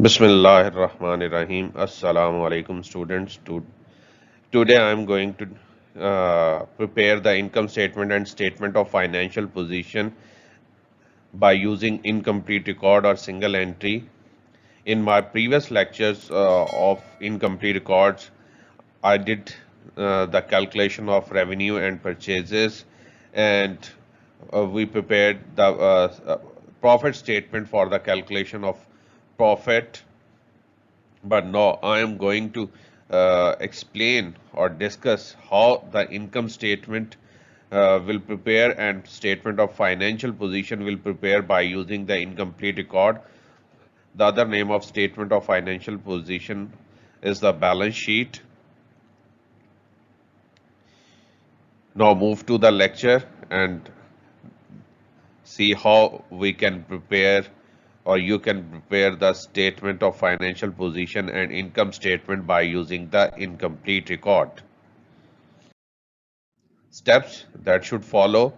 Bismillahirrahmanirrahim. Assalamu alaikum, students. Today I am going to prepare the income statement and statement of financial position by using incomplete record or single entry. In my previous lectures of incomplete records, I did the calculation of revenue and purchases, and we prepared the profit statement for the calculation of profit. But now I am going to explain or discuss how the income statement will prepare and statement of financial position will prepare by using the incomplete record. The other name of statement of financial position is the balance sheet. Now move to the lecture and see how we can prepare or you can prepare the statement of financial position and income statement by using the incomplete record. Steps that should follow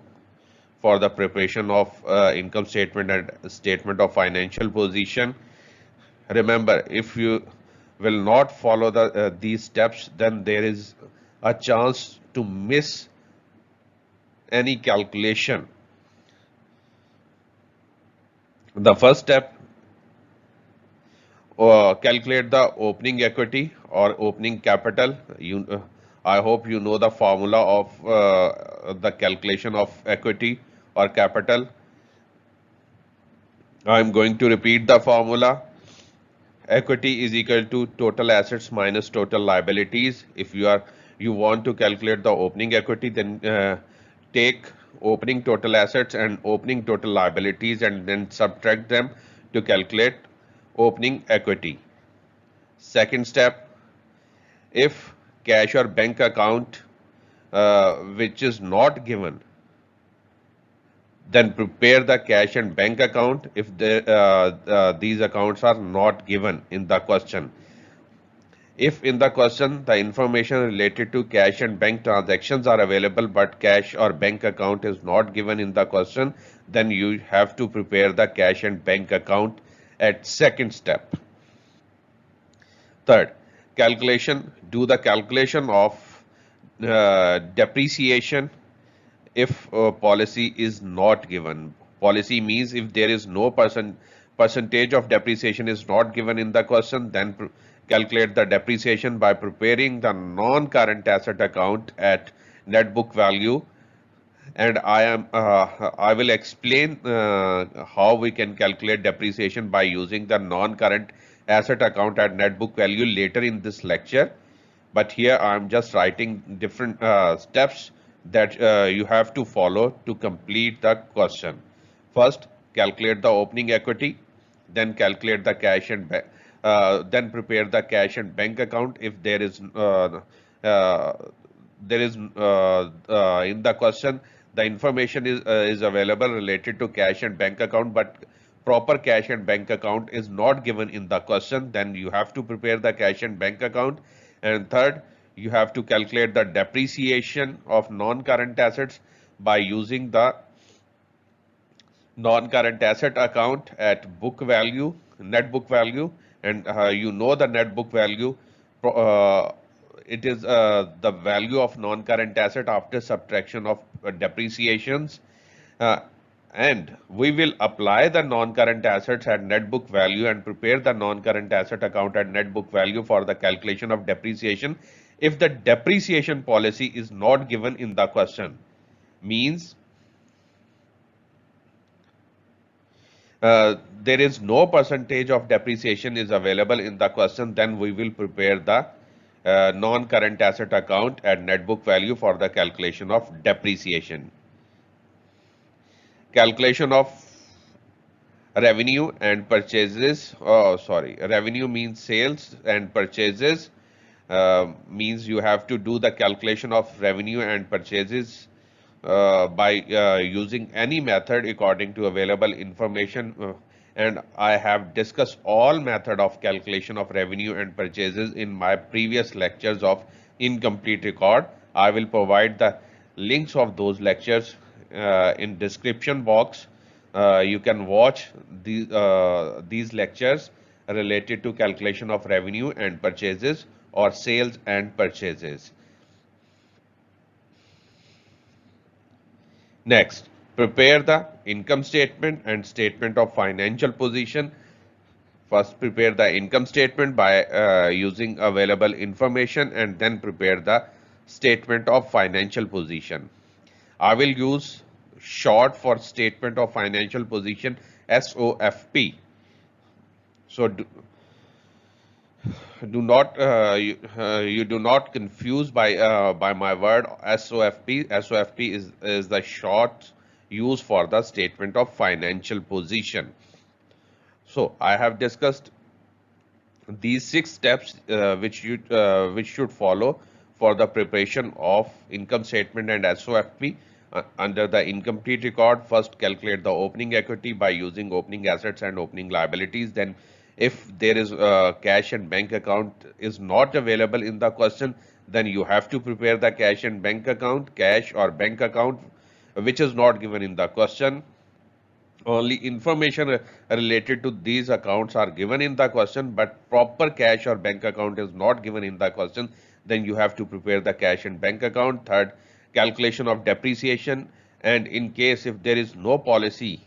for the preparation of income statement and statement of financial position. Remember, if you will not follow these steps, then there is a chance to miss any calculation. The first step, calculate the opening equity or opening capital. I hope you know the formula of the calculation of equity or capital. I'm going to repeat the formula. Equity is equal to total assets minus total liabilities. If you want to calculate the opening equity, then take opening total assets and opening total liabilities and then subtract them to calculate opening equity. Second step, if cash or bank account which is not given, then prepare the cash and bank account if these accounts are not given in the question. If in the question the information related to cash and bank transactions are available but cash or bank account is not given in the question, then you have to prepare the cash and bank account at second step. Third, do the calculation of depreciation if policy is not given. Policy means if there is no percentage of depreciation is not given in the question, then calculate the depreciation by preparing the non-current asset account at net book value. And I will explain how we can calculate depreciation by using the non-current asset account at net book value later in this lecture. But here I'm just writing different steps that you have to follow to complete the question. First, calculate the opening equity, then calculate the cash and then prepare the cash and bank account if uh, there is in the question the information is available related to cash and bank account, but proper cash and bank account is not given in the question, then you have to prepare the cash and bank account. And third, you have to calculate the depreciation of non-current assets by using the non-current asset account at book value, net book value, and you know the net book value. It is the value of non-current asset after subtraction of depreciations. Uh, and we will apply the non-current assets at net book value and prepare the non-current asset account at net book value for the calculation of depreciation if the depreciation policy is not given in the question. Means there is no percentage of depreciation is available in the question, then we will prepare the non-current asset account at net book value for the calculation of depreciation. Calculation of revenue and purchases. Oh, sorry. Revenue means sales and purchases means you have to do the calculation of revenue and purchases by using any method according to available information. And I have discussed all method of calculation of revenue and purchases in my previous lectures of incomplete record. I will provide the links of those lectures in description box. You can watch these lectures related to calculation of revenue and purchases or sales and purchases. Next, prepare the income statement and statement of financial position. First, prepare the income statement by using available information and then prepare the statement of financial position. I will use short for statement of financial position SOFP. So do not you do not confuse by my word SOFP. SOFP is the short use for the statement of financial position. So I have discussed these 6 steps which should follow for the preparation of income statement and SOFP. Under the incomplete record, first calculate the opening equity by using opening assets and opening liabilities. Then if there is cash and bank account is not available in the question, then you have to prepare the cash and bank account, cash or bank account which is not given in the question. Only information related to these accounts are given in the question, but proper cash or bank account is not given in the question. Then you have to prepare the cash and bank account. Third, calculation of depreciation. And in case if there is no policy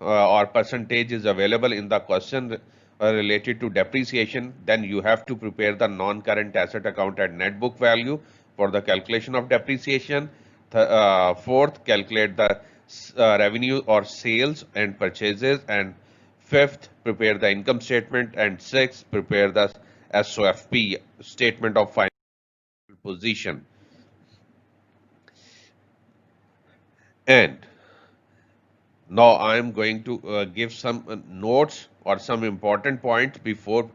or percentage is available in the question related to depreciation, then you have to prepare the non-current asset account at net book value for the calculation of depreciation. Fourth, calculate the revenue or sales and purchases. And fifth, prepare the income statement. And sixth, prepare the SOFP, statement of financial position. And now I am going to give some notes or some important points before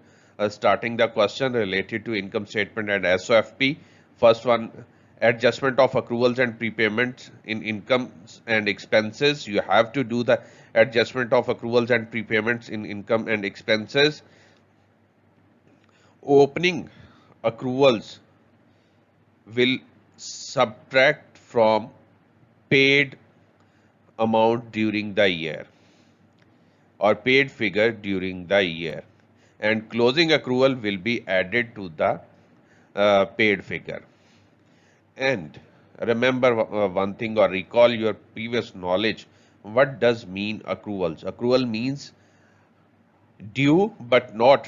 starting the question related to income statement and SOFP. First one, adjustment of accruals and prepayments in incomes and expenses. You have to do the adjustment of accruals and prepayments in income and expenses. Opening accruals will subtract from paid amount during the year or paid figure during the year, and closing accrual will be added to the paid figure. And remember one thing or recall your previous knowledge. What does mean accruals? Accrual means due but not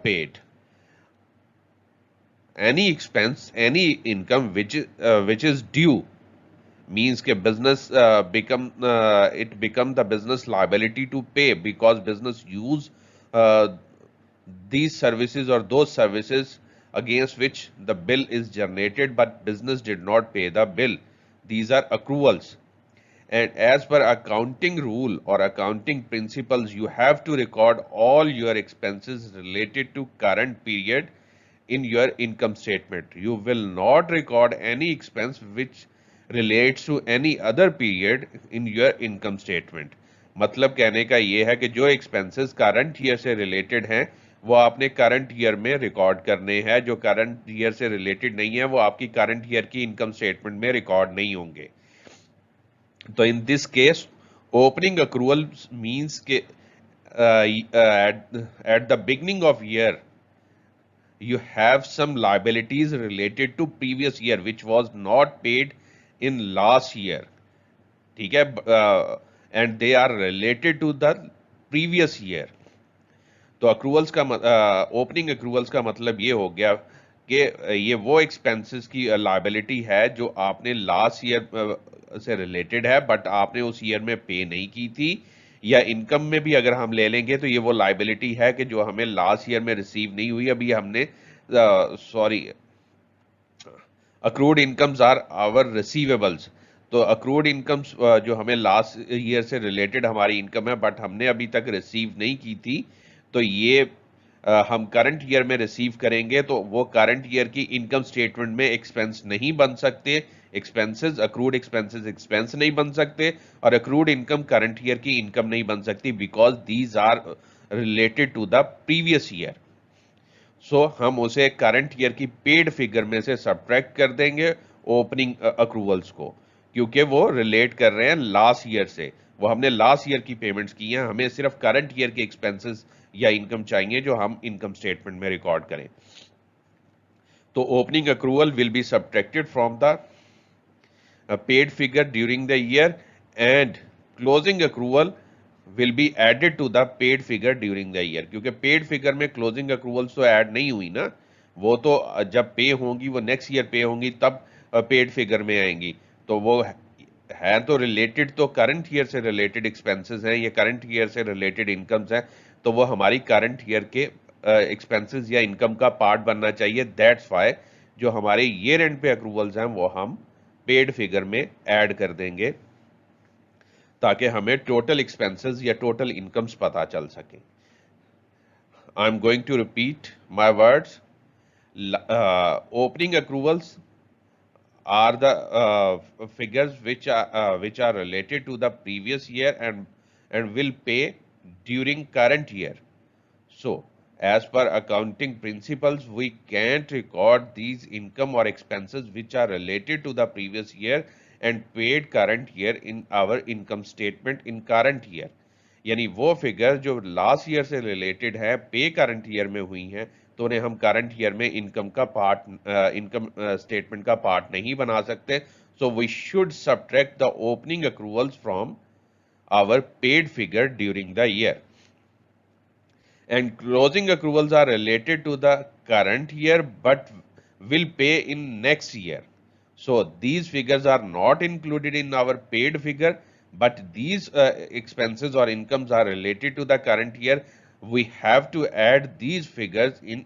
paid. Any expense, any income which is due means कि business it become the business liability to pay because business use uh, these services or those services against which the bill is generated, but business did not pay the bill. These are accruals. And as per accounting rule or accounting principles, you have to record all your expenses related to current period in your income statement. You will not record any expense which relates to any other period in your income statement. मतलब कहने का ये है कि जो expenses current year से related हैं वो आपने current year में record करने हैं, जो current year से related नहीं है वो आपकी current year की income statement में record नहीं होंगे. So in this case, opening accrual means कि at the beginning of year you have some liabilities related to previous year which was not paid in last year. ठीक है, and they are related to the previous year. तो accruals का opening accruals का मतलब ये हो गया कि ये वो एक्सपेंसेस की लायबिलिटी है जो आपने लास्ट ईयर से रिलेटेड है बट आपने उस ईयर में पे नहीं की थी, या इनकम में भी अगर हम ले लेंगे तो ये वो लायबिलिटी है कि जो हमें लास्ट ईयर में रिसीव नहीं हुई, अभी हमने sorry accrued incomes are our receivables. तो अक्रूड इनकम्स जो हमें लास्ट ईयर से रिलेटेड हमारी इनकम है बट हमने अभी तक रिसीव नहीं की थी, तो ये हम करंट ईयर में रिसीव करेंगे तो वो करंट ईयर की इनकम स्टेटमेंट में एक्सपेंस नहीं बन सकते. एक्सपेंसेस अक्रूड एक्सपेंसेस एक्सपेंस नहीं बन सकते और अक्रूड इनकम करंट ईयर की इनकम नहीं बन सकती because these are related to the previous year. So हम उसे करंट ईयर की पेड फिगर में से सब्ट्रैक्ट कर देंगे ओपनिंग अक्रूवल्स को. क्योंकि वो रिलेट कर रहे हैं लास्ट ईयर से, वो हमने लास्ट ईयर की पेमेंट्स की हैं, हमें सिर्फ करंट ईयर के एक्सपेंसेस या इनकम चाहिए जो हम इनकम स्टेटमेंट में रिकॉर्ड करें। तो opening accrual will be subtracted from the paid figure during the year, and closing accrual will be added to the paid figure during the year, क्योंकि paid figure में closing accruals तो add नहीं हुई ना, वो तो जब पे होंगी, वो नेक्स्ट ईयर पे होंगी तब पेड फिगर में आएंगी। तो वो है तो रिलेटेड, तो करंट ईयर से रिलेटेड एक्सपेंसेस हैं, ये करंट ईयर से रिलेटेड इनकम्स हैं, तो वो हमारी करंट ईयर के एक्सपेंसेस या इनकम का पार्ट बनना चाहिए। दैट्स वाई जो हमारे ईयर एंड पे अक्रूवल्स हैं वो हम पेड फिगर में ऐड कर देंगे, ताकि हमें टोटल एक्सपेंसेस या टोटल इनकम्स पता चल सके। I am going to repeat my words. Opening accruals are the figures which are related to the previous year and will pay during current year. So, as per accounting principles, we can't record these income or expenses which are related to the previous year and paid current year in our income statement in current year. यानी वो figure जो last year से related है, पे current year में हुई हैं, तो उन्हें हम करंट ईयर में इनकम का पार्ट, इनकम स्टेटमेंट का पार्ट नहीं बना सकते। So we should subtract the opening accruals from our paid figure during the year, and closing accruals are related to the current year but will pay in next year. So these figures are not included in our paid figure, but these expenses or incomes are related to the current year. We have to add these figures in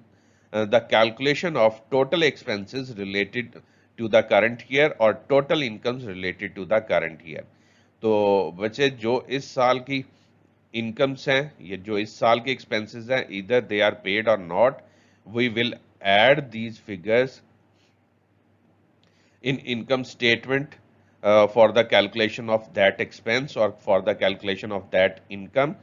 the calculation of total expenses related to the current year or total incomes related to the current year. तो बच्चे जो इस साल की incomes हैं, ये जो इस साल के एक्सपेंसेस हैं, इधर they are paid or not, we will add these figures in income statement for the calculation of that expense or for the calculation of that income.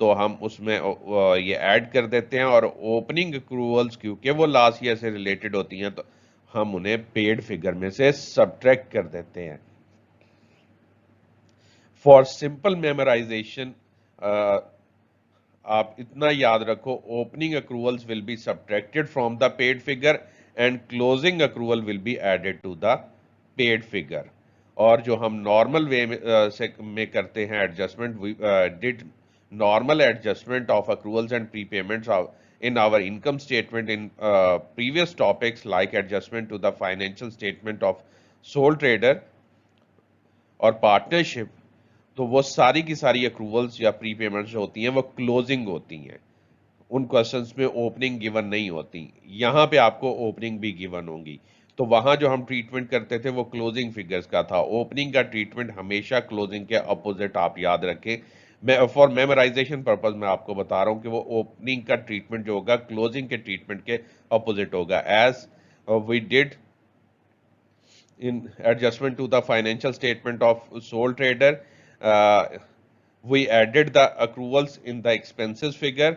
तो हम उसमें ये ऐड कर देते हैं, और ओपनिंग अक्रूवल्स क्योंकि वो लास्ट ईयर से रिलेटेड होती हैं, तो हम उन्हें पेड फिगर में से सब्ट्रैक्ट कर देते हैं। फॉर सिंपल मेमोराइजेशन आप इतना याद रखो, opening accruals will be subtracted from the paid figure and closing accrual will be added to the paid figure. और जो हम नॉर्मल वे में करते हैं adjustment, did normal adjustment of accruals and prepayments in our income statement in previous topics, like adjustment to the financial statement of sole trader और partnership. तो वो सारी की सारी अक्रूवल्स या प्री पेमेंट्स जो होती हैं वो क्लोजिंग होती हैं, उन क्वेश्चंस में ओपनिंग गिवन नहीं होती। यहाँ पे आपको ओपनिंग भी गिवन होंगी, तो वहां जो हम ट्रीटमेंट करते थे वो क्लोजिंग फिगर्स का था। ओपनिंग का ट्रीटमेंट हमेशा क्लोजिंग के अपोजिट, आप याद रखें। मैं फॉर मेमोराइजेशन पर्पज मैं आपको बता रहा हूँ कि वो ओपनिंग का ट्रीटमेंट जो होगा क्लोजिंग के ट्रीटमेंट के अपोजिट होगा। As we did in adjustment to the financial statement of sole trader, uh, we added the accruals in the expenses figure,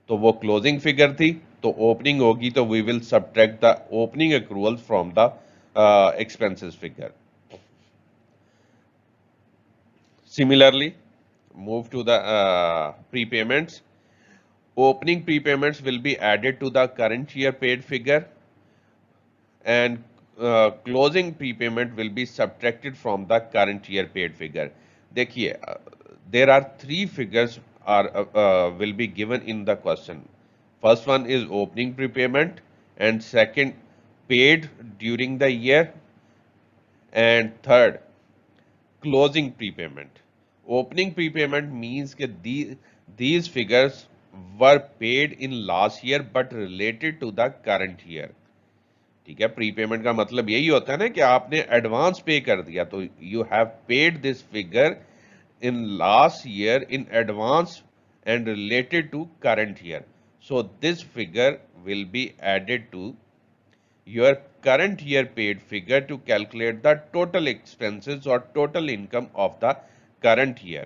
तो वो क्लोजिंग फिगर थी। तो ओपनिंग होगी तो we will subtract the opening accruals from the expenses figure. Similarly, move to the prepayments. Opening prepayments will be added to the current year paid figure, and closing prepayment will be subtracted from the current year paid figure. देखिए, there are three figures are will be given in the question. First one is opening prepayment, and second paid during the year, and third closing prepayment. Opening prepayment means that these figures were paid in last year but related to the current year. ठीक है, prepayment का मतलब यही होता है ना कि आपने एडवांस पे कर दिया, तो you have paid this figure in last year in advance and related to current year. So this figure will be added to your current year paid figure to calculate the total expenses or total income of the current year.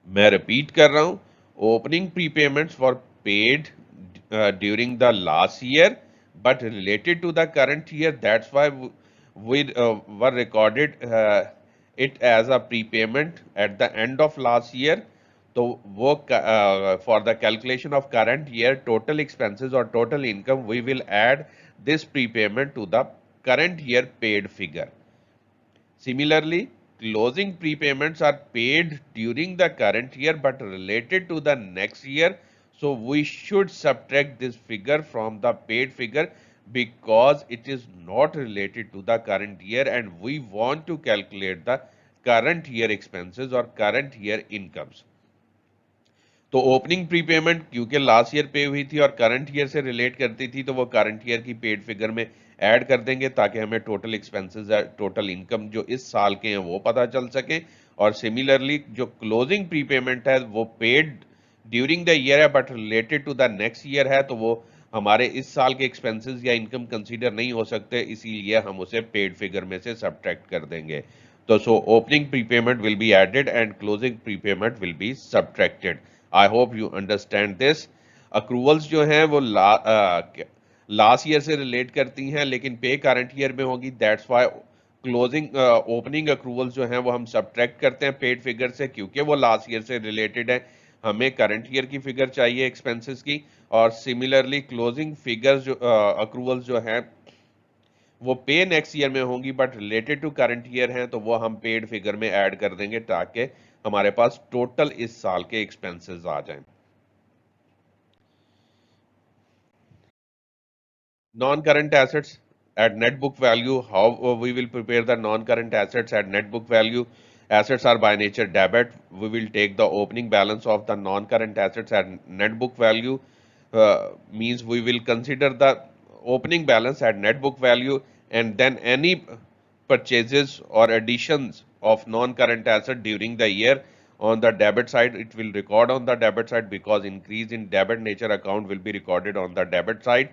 मैं repeat कर रहा हूं, opening prepayments for paid during the last year but related to the current year. That's why we were recorded it as a prepayment at the end of last year. So for the calculation of current year total expenses or total income, we will add this prepayment to the current year paid figure. Similarly, closing prepayments are paid during the current year but related to the next year. So we should subtract this figure from the paid figure because it is not related to the current year and we want to calculate the current year expenses or current year incomes. तो opening prepayment क्योंकि last year पे हुई थी और current year से relate करती थी तो वो करंट ईयर की पेड फिगर में ऐड कर देंगे ताकि हमें टोटल एक्सपेंसेस टोटल इनकम जो इस साल के हैं वो पता चल सके। और सिमिलरली जो क्लोजिंग प्रीपेमेंट है वो पेड ड्यूरिंग द ईयर है but related to the next year है तो वो हमारे इस साल के एक्सपेंसेस या इनकम कंसीडर नहीं हो सकते, इसीलिए हम उसे पेड फिगर में से सब्ट्रैक्ट कर देंगे। तो so opening prepayment will be added and closing prepayment will be subtracted. I hope you understand this. Accruals जो हैं वो लास्ट ईयर से रिलेट करती हैं लेकिन पे करंट ईयर में होगी। That's why closing opening accruals जो हैं वो हम सब्ट्रैक्ट करते हैं पेड फिगर से क्योंकि वो लास्ट ईयर से रिलेटेड है। हमें करंट ईयर की फिगर चाहिए एक्सपेंसेस की। और सिमिलरली क्लोजिंग फिगर्स जो अक्रूवल्स जो हैं वो पे नेक्स्ट ईयर में होंगी but related to current year हैं तो वो हम पेड फिगर में ऐड कर देंगे ताकि हमारे पास टोटल इस साल के एक्सपेंसेस आ जाएं। Non-current assets at net book value, how we will prepare the non-current assets at net book value. Assets are by nature debit. We will take the opening balance of the non-current assets at net book value. Means we will consider the opening balance at net book value and then any purchases or additions of non-current asset during the year on the debit side, it will record on the debit side because increase in debit nature account will be recorded on the debit side.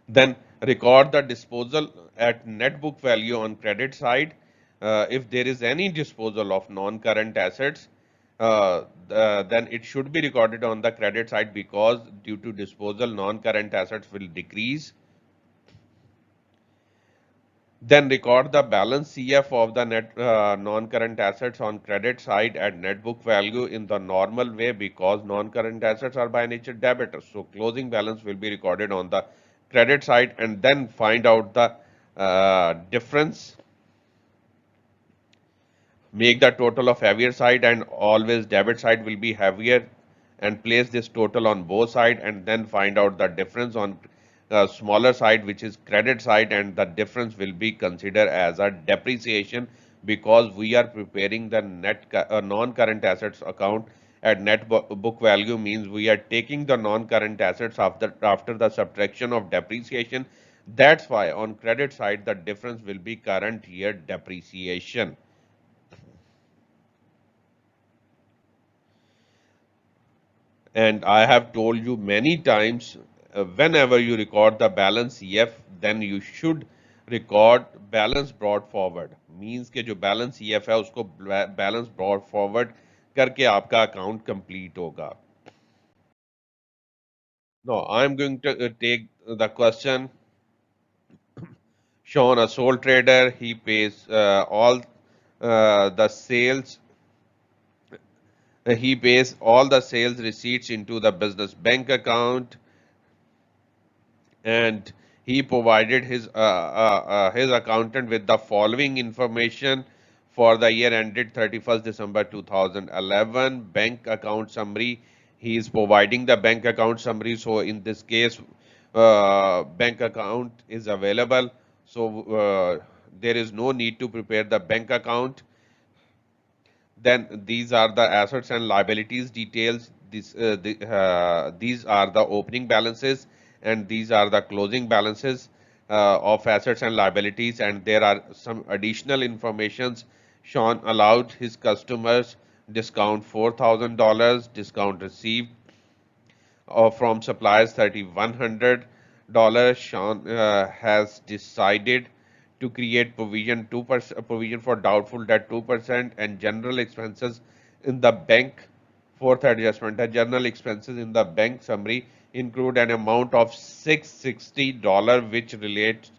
Then record the disposal at net book value on credit side. If there is any disposal of non-current assets, then it should be recorded on the credit side because due to disposal, non-current assets will decrease. Then record the balance CF of the net non-current assets on credit side at net book value in the normal way because non-current assets are by nature debitors. So closing balance will be recorded on the credit side and then find out the difference. Make the total of heavier side and always debit side will be heavier and place this total on both side and then find out the difference on smaller side which is credit side and the difference will be considered as a depreciation because we are preparing the non-current assets account at book value means we are taking the non-current assets after the subtraction of depreciation. That's why on credit side the difference will be current year depreciation. And I have told you many times, whenever you record the balance CF, then you should record balance brought forward. Means के जो balance CF है उसको balance brought forward करके आपका account complete होगा. Now I am going to take the question. Shown a sole trader, he pays all the sales. He pays all the sales receipts into the business bank account and he provided his accountant with the following information for the year ended 31st December 2011 bank account summary. He is providing the bank account summary, so in this case bank account is available, so there is no need to prepare the bank account. Then these are the assets and liabilities details. These are the opening balances and these are the closing balances of assets and liabilities. And there are some additional informations. Sean allowed his customers discount $4,000, discount received from suppliers $3,100. Sean has decided to create provision 2% provision for doubtful debt 2% and general expenses in the bank Fourth adjustment, the general expenses in the bank summary include an amount of $660 which relates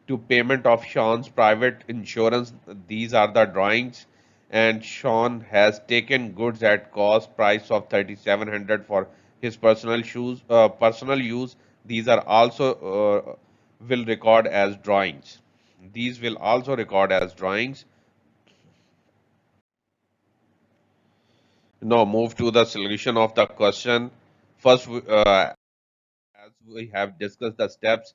to payment of Sean's private insurance. These are the drawings, and Sean has taken goods at cost price of 3,700 for his personal use. These are also will record as drawings. These will also record as drawings. Now move to the solution of the question. First, as we have discussed the steps,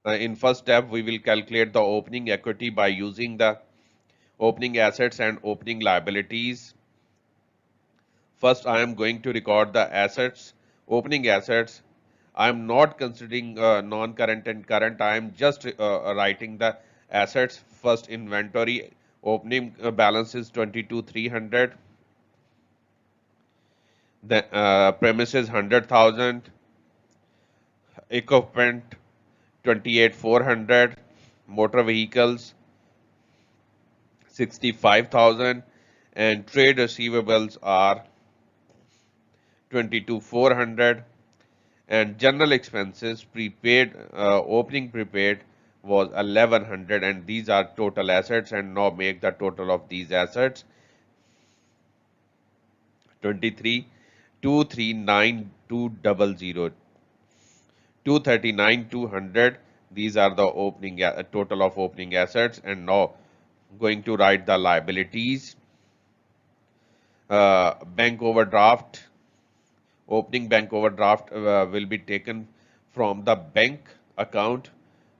in first step, we will calculate the opening equity by using the opening assets and opening liabilities. First, I am going to record the assets, opening assets. I am not considering non-current and current. I am just writing the assets. First, inventory opening balance is 22,300. The premises 100,000. Equipment 28,400. Motor vehicles 65,000, and trade receivables are 22,400, and general expenses prepaid opening prepaid was 1,100, and these are total assets. And now make the total of these assets 23 239,200 239,200. These are the opening total of opening assets. And now going to write the liabilities. Bank overdraft, opening bank overdraft will be taken from the bank account.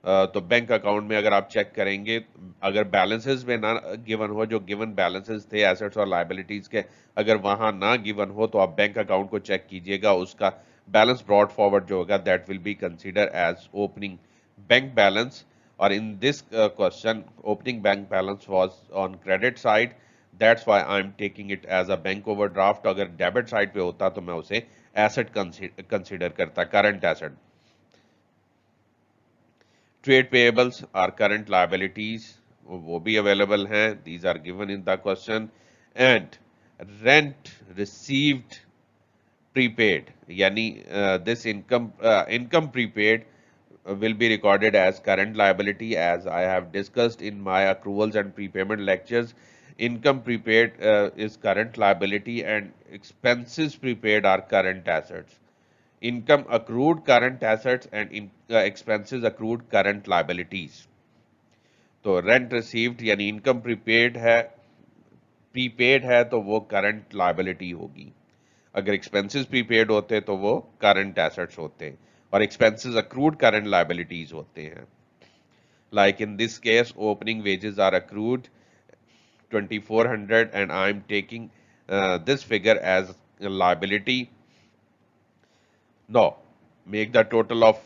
तो bank account में अगर आप check करेंगे, अगर balances में ना given हो, जो गिवन बैलेंसेस थे एसेट्स और लाइबिलिटीज के, अगर वहां ना गिवन हो तो आप बैंक अकाउंट को चेक कीजिएगा, उसका बैलेंस ब्रॉड फॉरवर्ड जो होगा that will be consider as opening bank balance. और in this question opening bank balance was on credit side, that's why I am taking it as a bank overdraft. अगर debit side पे होता तो मैं उसे asset consider करता, current asset. Trade payables are current liabilities, वो भी available हैं, these are given in the question. And rent received prepaid, yani this income prepaid will be recorded as current liability, as I have discussed in my accruals and prepayment lectures. Income prepaid is current liability, and expenses prepaid are current assets. Income accrued current assets, and expenses accrued current liabilities. तो rent received यानी income prepaid है तो वो current liability होगी. अगर expenses prepaid होते तो वो करंट एसेट्स होते, और एक्सपेंसेस अक्रूड करंट लायबिलिटीज होते हैं. Like in this case opening wages are accrued 2,400, and I am taking this figure as a liability. Now make the total of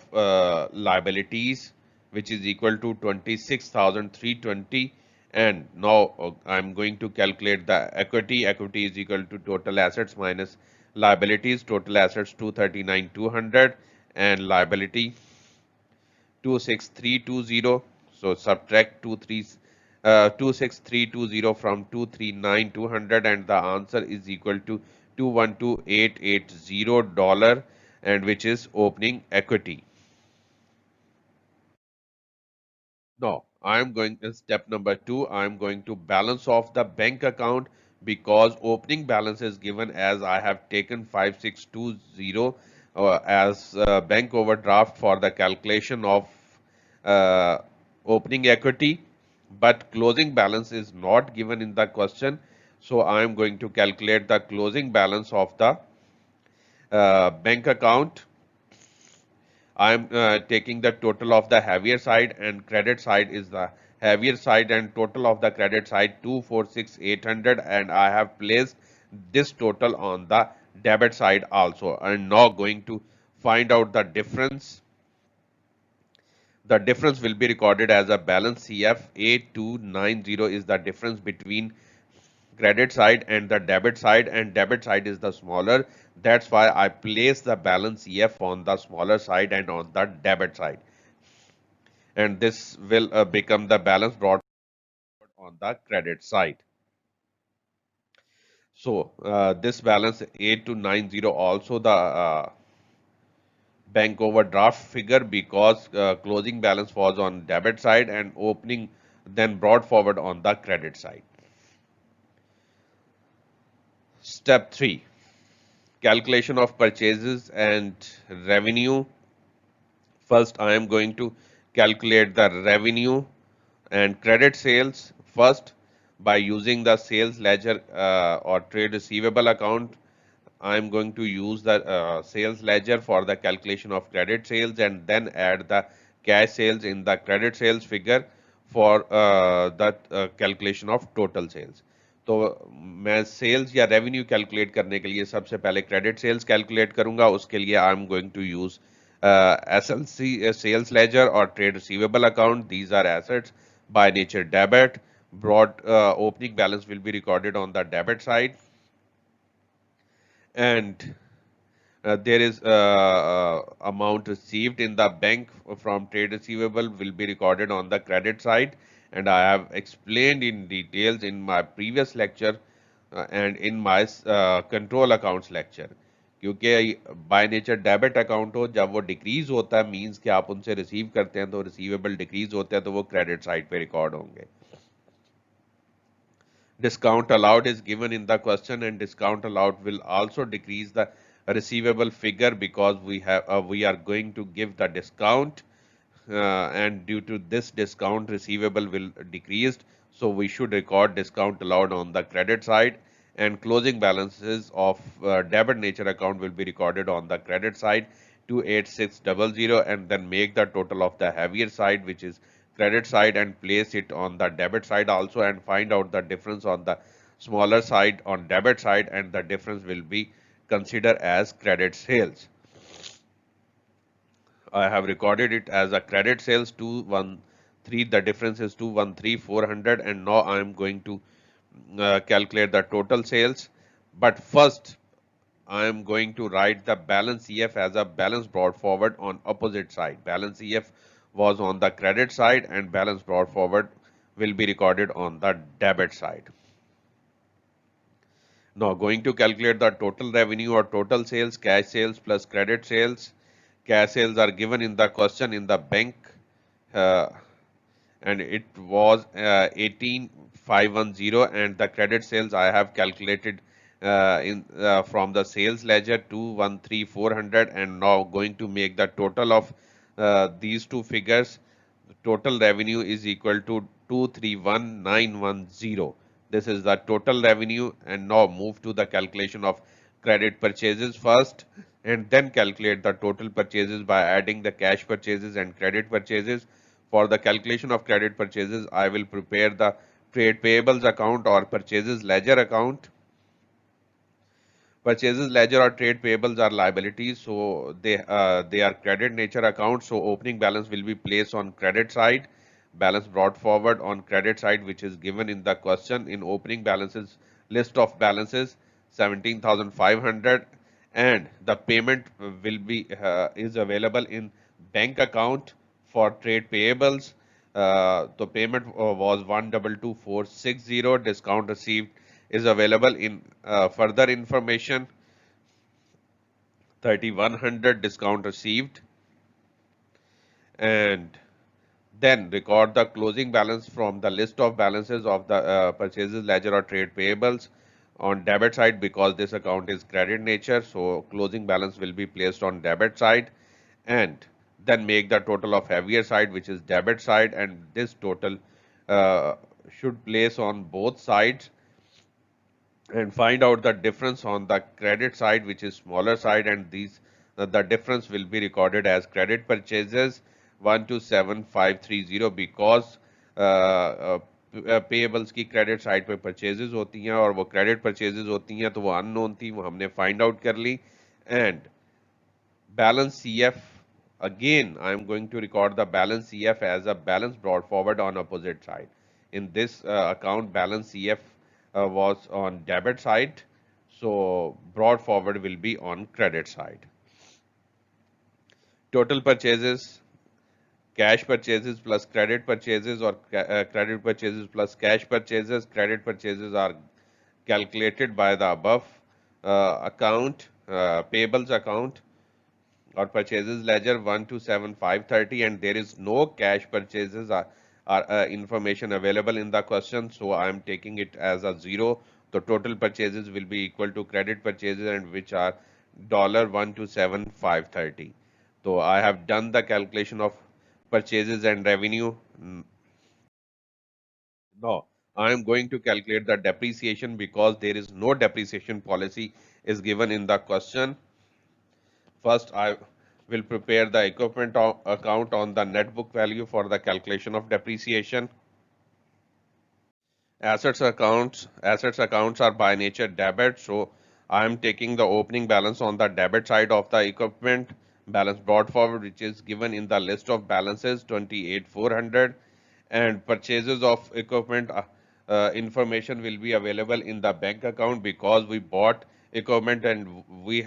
liabilities, which is equal to 26,320. And now I'm going to calculate the equity. Equity is equal to total assets minus liabilities. Total assets 239,200, and liability 26,320. So subtract 26,320 from 239,200, and the answer is equal to $212,880, and which is opening equity. Now, I am going to step number 2. I am going to balance off the bank account, because opening balance is given as I have taken 5620 as bank overdraft for the calculation of uh, opening equity, but closing balance is not given in the question. So I am going to calculate the closing balance of the bank account. I am taking the total of the heavier side, and credit side is the heavier side, and total of the credit side 246,800, and I have placed this total on the debit side also. And now going to find out the difference. The difference will be recorded as a balance CF. 8290 is the difference between credit side and the debit side, and debit side is the smaller. That's why I place the balance CF on the smaller side and on the debit side. And this will become the balance brought on the credit side. So this balance 8290 also the bank overdraft figure because closing balance was on debit side and opening then brought forward on the credit side. Step 3, calculation of purchases and revenue. First, I am going to calculate the revenue and credit sales first by using the sales ledger or trade receivable account. I am going to use the sales ledger for the calculation of credit sales and then add the cash sales in the credit sales figure for the calculation of total sales. तो मैं sales या revenue calculate करने के लिए सबसे पहले credit sales calculate करूंगा उसके लिए I am going to use SLC sales ledger or trade receivable account. These are assets by nature debit. Broad opening balance will be recorded on the debit side, and there is amount received in the bank from trade receivable will be recorded on the credit side, and I have explained in details in my previous lecture and in my control accounts lecture. क्योंकि by nature debit account हो जब वो decrease होता है means कि आप उनसे receive करते हैं तो रिसीवेबल डिक्रीज होते हैं तो वो क्रेडिट साइड पे रिकॉर्ड होंगे. Discount allowed is given in the question, and discount allowed will also decrease the receivable figure because we are going to give the discount, and due to this discount receivable will decrease, so we should record discount allowed on the credit side, and closing balances of debit nature account will be recorded on the credit side 28600, and then make the total of the heavier side, which is credit side, and place it on the debit side also, and find out the difference on the smaller side on debit side, and the difference will be considered as credit sales. I have recorded it as a credit sales 213. The difference is 213,400, and now I am going to calculate the total sales. But first, I am going to write the balance EF as a balance brought forward on opposite side. Balance EF was on the credit side, and balance brought forward will be recorded on the debit side. Now going to calculate the total revenue or total sales, cash sales plus credit sales. Cash sales are given in the question in the bank, uh, and it was 18,510, and the credit sales I have calculated in from the sales ledger 213,400, and now going to make the total of these two figures. Total revenue is equal to 231,910. This is the total revenue, and now move to the calculation of credit purchases first, and then calculate the total purchases by adding the cash purchases and credit purchases. For the calculation of credit purchases, I will prepare the trade payables account or purchases ledger account. Purchases ledger or trade payables are liabilities, so they are credit nature accounts. So opening balance will be placed on credit side, balance brought forward on credit side, which is given in the question. In opening balances list of balances 17,500, and the payment will be is available in bank account for trade payables. The payment was 122,460. Discount received is available in further information 3,100 discount received, and then record the closing balance from the list of balances of the purchases ledger or trade payables on debit side because this account is credit nature, so closing balance will be placed on debit side, and then make the total of heavier side, which is debit side, and this total uh, should place on both sides, and find out the difference on the credit side, which is smaller side, and these the difference will be recorded as credit purchases 127530 because payables की credit side पे purchases होती हैं और वो credit purchases होती हैं तो वो अननोन थी वो हमने फाइंड आउट कर ली. And balance CF, again I am going to record the balance CF as a balance brought forward on opposite side. In this account balance CF was on debit side, so brought forward will be on credit side. Total purchases, cash purchases plus credit purchases, or credit purchases plus cash purchases. Credit purchases are calculated by the above payables account or purchases ledger 127530, and there is no cash purchases are information available in the question, so I am taking it as a zero. The total purchases will be equal to credit purchases, and which are $127,530. So I have done the calculation of purchases and revenue. Now I am going to calculate the depreciation because there is no depreciation policy is given in the question. First, I will prepare the equipment account on the net book value for the calculation of depreciation. Assets accounts are by nature debit, so I am taking the opening balance on the debit side of the equipment balance brought forward, which is given in the list of balances 28,400, and purchases of equipment information will be available in the bank account because we bought equipment and we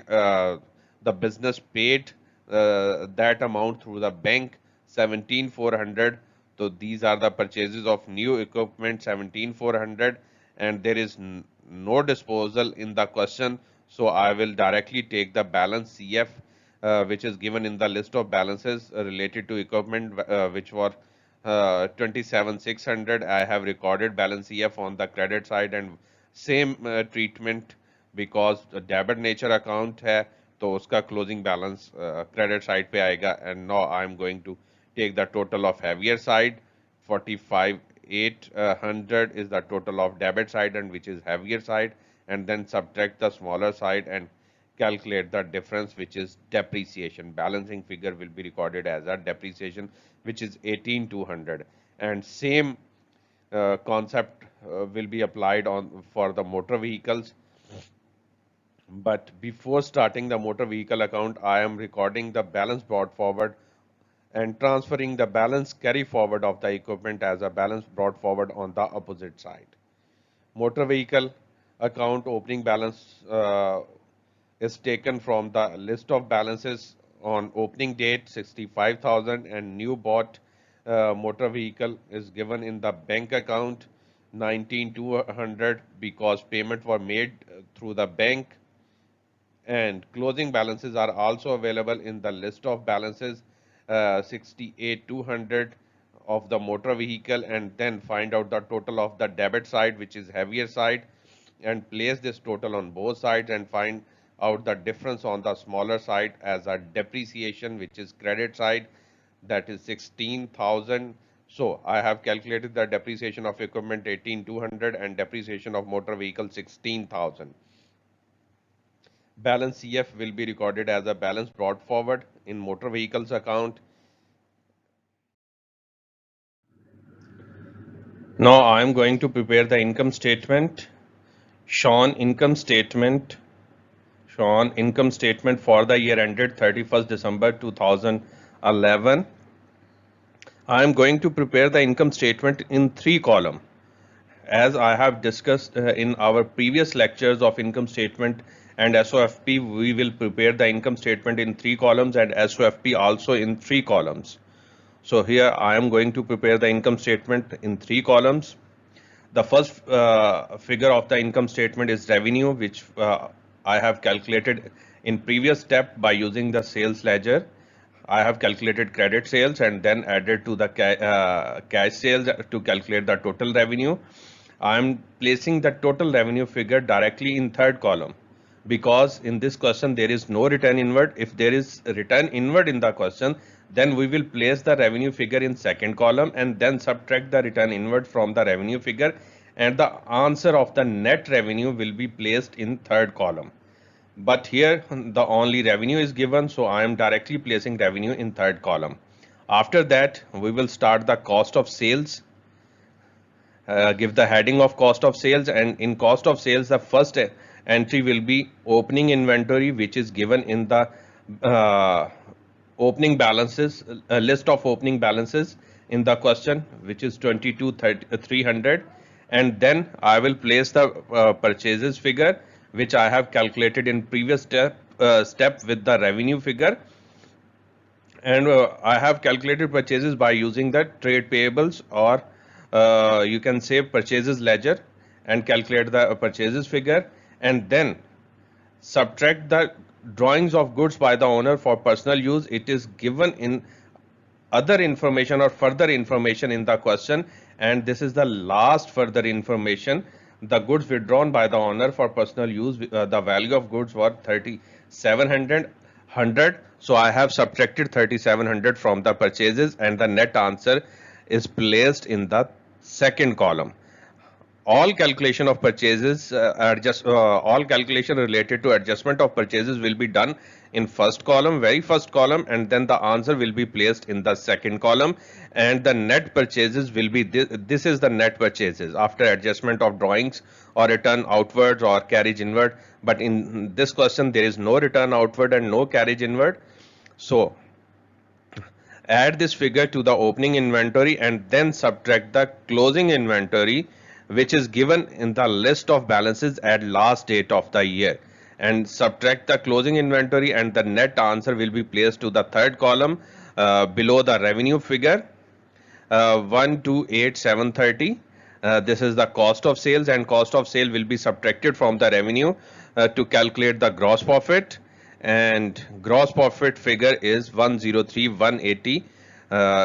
the business paid that amount through the bank 17,400. So these are the purchases of new equipment 17,400, and there is no disposal in the question. So I will directly take the balance CF, which is given in the list of balances related to equipment, which were 27,600. I have recorded balance CF on the credit side, and same treatment because the debit nature account है तो उसका closing balance credit side पे आएगा, and now I am going to take the total of heavier side 45,800 is the total of debit side and which is heavier side, and then subtract the smaller side and calculate the difference, which is depreciation. Balancing figure will be recorded as a depreciation, which is 18,200, and same concept will be applied on for the motor vehicles. But before starting the motor vehicle account, I am recording the balance brought forward and transferring the balance carry forward of the equipment as a balance brought forward on the opposite side. Motor vehicle account opening balance is taken from the list of balances on opening date 65,000, and new bought motor vehicle is given in the bank account 19,200 because payment were made through the bank, and closing balances are also available in the list of balances 68,200 of the motor vehicle, and then find out the total of the debit side, which is heavier side, and place this total on both sides and find out the difference on the smaller side as a depreciation, which is credit side, that is 16,000. So I have calculated the depreciation of equipment 18,200 and depreciation of motor vehicle 16,000. Balance CF will be recorded as a balance brought forward in motor vehicles account. Now I am going to prepare the income statement. Shown income statement for the year ended 31st December 2011. I am going to prepare the income statement in three columns. As I have discussed in our previous lectures of income statement and SOFP, we will prepare the income statement in three columns and SOFP also in three columns. So here I am going to prepare the income statement in three columns. The first figure of the income statement is revenue, which I have calculated in previous step by using the sales ledger. I have calculated credit sales and then added to the cash sales to calculate the total revenue. I am placing the total revenue figure directly in third column because in this question there is no return inward. If there is return inward in the question, then we will place the revenue figure in second column and then subtract the return inward from the revenue figure, and the answer of the net revenue will be placed in third column. But here the only revenue is given, so I am directly placing revenue in third column. After that, we will start the cost of sales. Give the heading of cost of sales, and in cost of sales the first entry will be opening inventory, which is given in the uh, opening balances list of opening balances in the question, which is 22,300, and then I will place the purchases figure, which I have calculated in previous step with the revenue figure, and I have calculated purchases by using the trade payables, or you can say purchases ledger, and calculate the purchases figure, and then subtract the drawings of goods by the owner for personal use. It is given in other information or further information in the question, and this is the last further information. The goods withdrawn by the owner for personal use, the value of goods were 3700. So I have subtracted 3700 from the purchases, and the net answer is placed in the second column. All calculation of purchases all calculation related to adjustment of purchases will be done in first column, very first column, and then the answer will be placed in the second column, and the net purchases will be this is the net purchases after adjustment of drawings or return outwards or carriage inward. But in this question there is no return outward and no carriage inward. So add this figure to the opening inventory and then subtract the closing inventory, which is given in the list of balances at last date of the year, and subtract the closing inventory, and the net answer will be placed to the third column below the revenue figure 128,730. This is the cost of sales, and cost of sale will be subtracted from the revenue to calculate the gross profit, and gross profit figure is 103,180,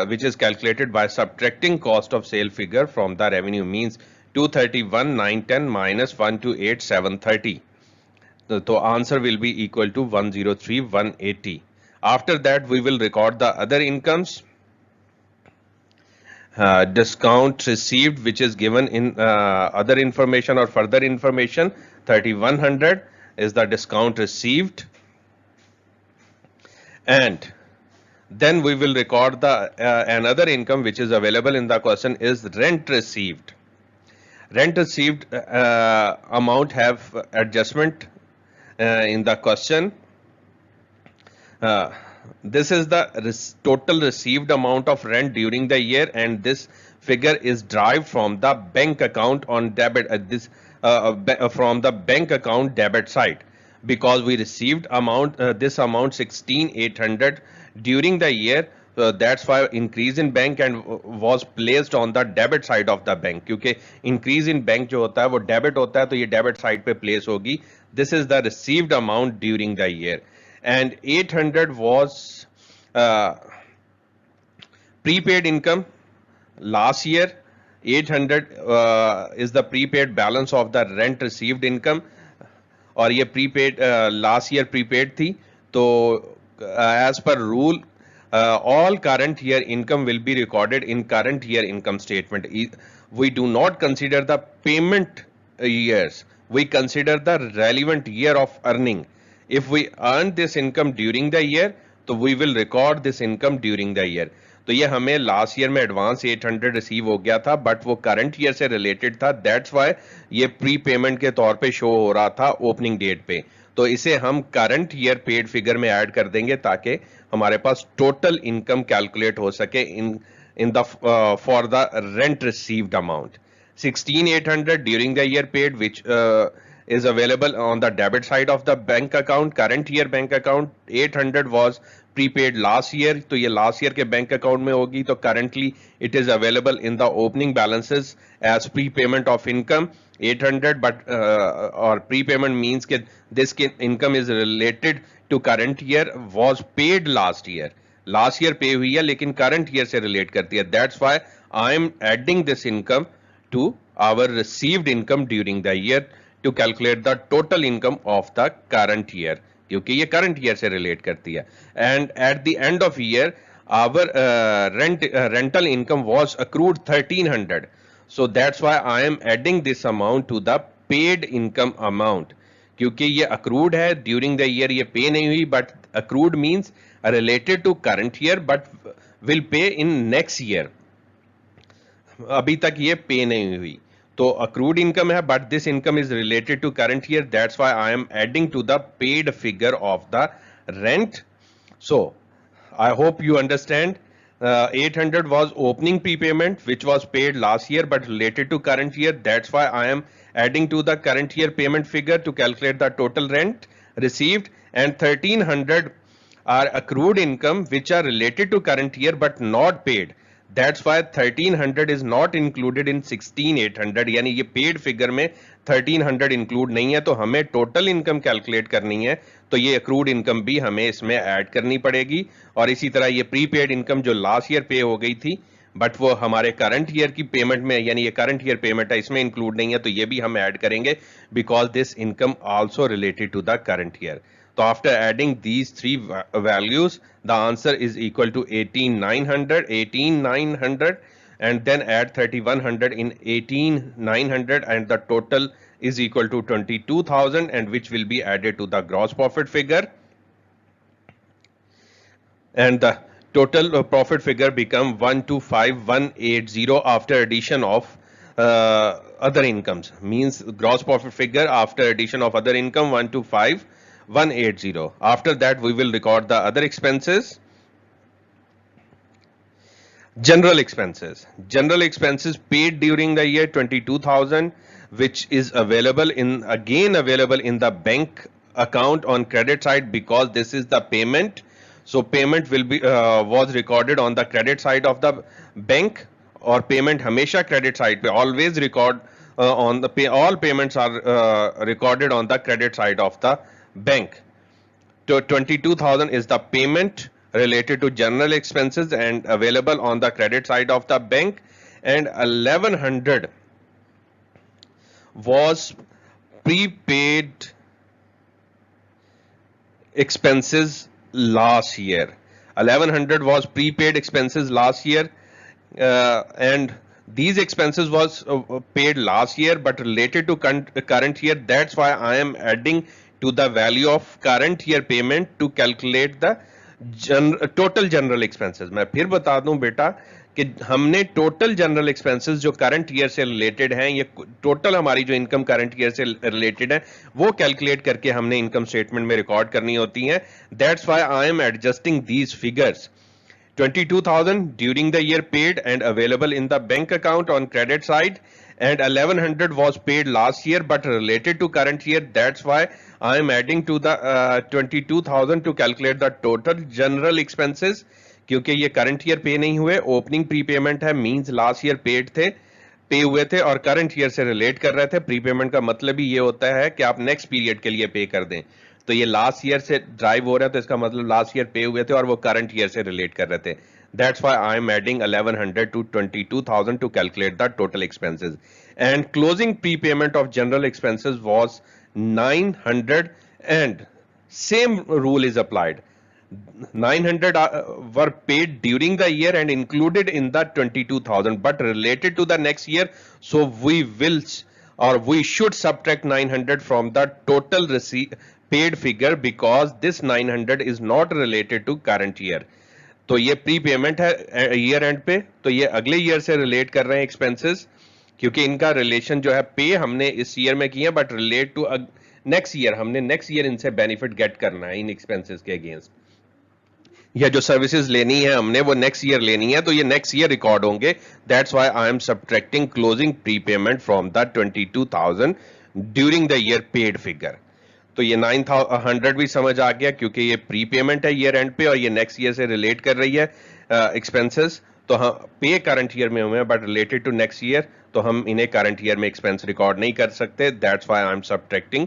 which is calculated by subtracting cost of sale figure from the revenue, means 231,910 minus 128,730. The answer will be equal to 103,180. After that we will record the other incomes. Discount received, which is given in other information or further information, 3100 is the discount received. And then we will record the another income which is available in the question is rent received. Rent received amount have adjustment in the question. This is the total received amount of rent during the year, and this figure is derived from the bank account on debit from the bank account debit side, because we received amount this amount 16,800 during the year. That's why increase in bank and was placed on the debit side of the bank, क्योंकि increase in bank जो होता है वो debit होता है, तो ये debit side पे place होगी. This is the received amount during the year, and 800 was prepaid income last year. 800 is the prepaid balance of the rent received income, और ये prepaid last year prepaid थी. तो as per rule all current year income will be recorded in current year income statement. We do not consider the payment years, we consider the relevant year of earning. If we earn this income during the year, तो we will record this income during the year. तो ये हमें last year में advance 800 receive हो गया था, but वो current year से रिलेटेड था, दैट्स वाई ये प्री पेमेंट के तौर पे शो हो रहा था ओपनिंग डेट पे. तो इसे हम करंट ईयर पेड फिगर में ऐड कर देंगे ताकि हमारे पास टोटल इनकम कैलकुलेट हो सके in the for the rent received amount. 16,800 during the year paid, which is available on the debit side of the bank account, current year bank account. 800 was prepaid last year, तो ये last year के bank account में होगी, तो currently it is available in the opening balances as prepayment of income 800, but or prepayment means that this income is related to current year, was paid last year पे हुई है लेकिन current year से relate करती है. That's why I am adding this income to our received income during the year to calculate the total income of the current year, क्योंकि ये current year से relate करती है. And at the end of year our rental income was accrued 1300, so that's why I am adding this amount to the paid income amount, क्योंकि ये accrued है during the year, ये pay नहीं हुई, but accrued means related to current year but will pay in next year. अभी तक ये पे नहीं हुई, तो accrued income है, but this income is related to current year, that's why I am adding to the paid figure of the rent. So I hope you understand. 800 was opening prepayment which was paid last year but related to current year, that's why I am adding to the current year payment figure to calculate the total rent received. And 1300 are accrued income which are related to current year but not paid. That's why 1300 is not included in 16800, यानी ये paid figure में 1300 include नहीं है। तो हमें total income calculate करनी है, तो ये अक्रूड इनकम भी हमें इसमें ऐड करनी पड़ेगी। और इसी तरह ये प्रीपेड इनकम जो लास्ट ईयर पे हो गई थी बट वो हमारे करंट ईयर की पेमेंट में, यानी ये करंट ईयर पेमेंट है, इसमें इंक्लूड नहीं है, तो ये भी हम ऐड करेंगे because this income also related to the current year. तो after adding these three values the answer is equal to 18900 and then add 3100 in 18900 and the total is equal to 22,000 and which will be added to the gross profit figure, and the total profit figure become 125180 after addition of other incomes. Means gross profit figure after addition of other income 125180. After that we will record the other expenses. General expenses paid during the year 22,000, which is available in the bank account on credit side because this is the payment. So payment will be was recorded on the credit side of the bank, or payment हमेशा credit side पे always record on the all payments are recorded on the credit side of the bank. 22,000 is the payment related to general expenses and available on the credit side of the bank, and 1100 was prepaid expenses last year. 1100 was prepaid expenses last year, and these expenses was paid last year but related to current year. That's why I am adding to the value of current year payment to calculate the total general expenses. मैं फिर बता दूं बेटा कि हमने total general expenses जो current year से related हैं, ये टोटल हमारी जो इनकम करंट ईयर से रिलेटेड है वो कैलकुलेट करके हमने इनकम स्टेटमेंट में रिकॉर्ड करनी होती हैं. That's why I M adjusting these figures. 22,000 during the year paid and available in the bank account on credit side, and 1100 was paid last year but related to current year. That's why I am adding to the 22,000 to calculate the total general expenses. क्योंकि ये current year पे नहीं हुए, opening prepayment है, means last year paid थे, पे हुए थे और करंट ईयर से रिलेट कर रहे थे. प्रीपेमेंट का मतलब ही ये होता है कि आप नेक्स्ट पीरियड के लिए पे कर दें. तो ये लास्ट ईयर से ड्राइव हो रहा है, तो इसका मतलब लास्ट ईयर पे हुए थे और वो करंट ईयर से रिलेट कर रहे थे. That's why I am adding 1100 to 22,000 to calculate the total expenses. And closing prepayment of general expenses was 900, and same rule is applied. 900 were paid during the year and included in the 22,000 but related to the next year, so we will, or we should subtract 900 from the total receipt paid figure because this 900 is not related to current year. तो ये pre payment है year and पे, तो ये अगले year से relate कर रहे हैं एक्सपेंसेस, क्योंकि इनका रिलेशन जो है पे हमने इस ईयर में किया but relate to next year, हमने नेक्स्ट ईयर इनसे बेनिफिट गेट करना है इन एक्सपेंसेस के अगेंस्ट, या जो सर्विसेज लेनी है हमने वो नेक्स्ट ईयर लेनी है, तो ये नेक्स्ट ईयर रिकॉर्ड होंगे. That's why I am subtracting closing prepayment from the 22,000 during the year paid figure. तो ये 900 भी समझ आ गया क्योंकि ये प्रीपेमेंट है ईयर एंड पे और ये नेक्स्ट ईयर से रिलेट कर रही है एक्सपेंसेस. तो हम पे करंट ईयर में हुए but related to next year, तो हम इन्हें करंट ईयर में एक्सपेंस रिकॉर्ड नहीं कर सकते. That's why I am subtracting